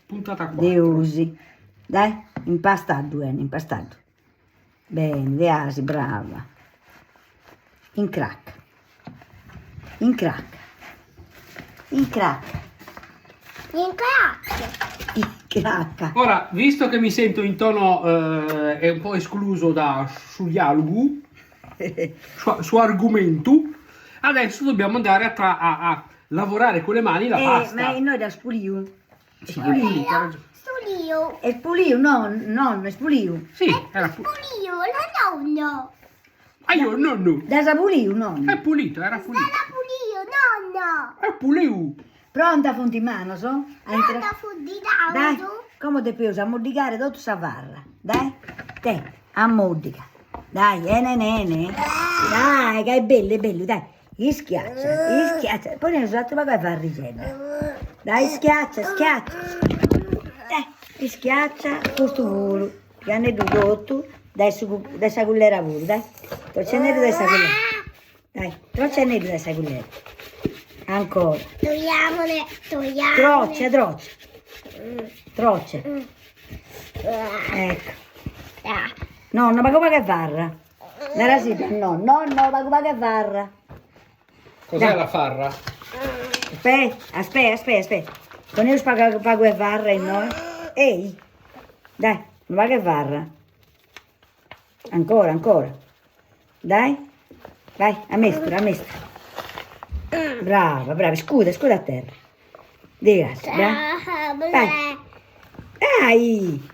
Puntata 4. De usi. Dai, impastato, impastato. Bene, de asi, brava. In crack. In crack. In crack. In crack. In crack. Ora, visto che mi sento in tono è un po' escluso su dialogo, su argomento, adesso dobbiamo andare a lavorare con le mani la pasta. Ma noi da spuliu. Sì, Spuliu. Studio. È spuliu, no, è spuliu. sì, era Studio, la nonno. Ah, io nonno. Da sapuliu, no. È pulito, era pulito. La pulio, nonno. È pulito. Pronta fonti in mano, so? Guarda fuori Dai, da come ti piace? A modicare tutto savarra. Dai, te, a modica. Dai, nene. Dai, che è bello, dai. Schiaccia. Poi ne so ma vai a fare ricetta. Dai, schiaccia. Dai, schiaccia questo volo. Piano tutto. Dai, sa cullera pure, dai. Torcenere dai sa cullera. Dai, torcenere dai sa cullera. Ancora. Togliamole. Trocce. Ecco. Nonno, ma come che farra? Era sì, nonno, ma come che farra? Cos'è Dai. la farra? Aspetta. Con io pago e farra e noi. Ehi, dai, ma che farra? Ancora. Dai, vai, a mestra. Brava, scuda a terra. Di grazie, dai. Dai.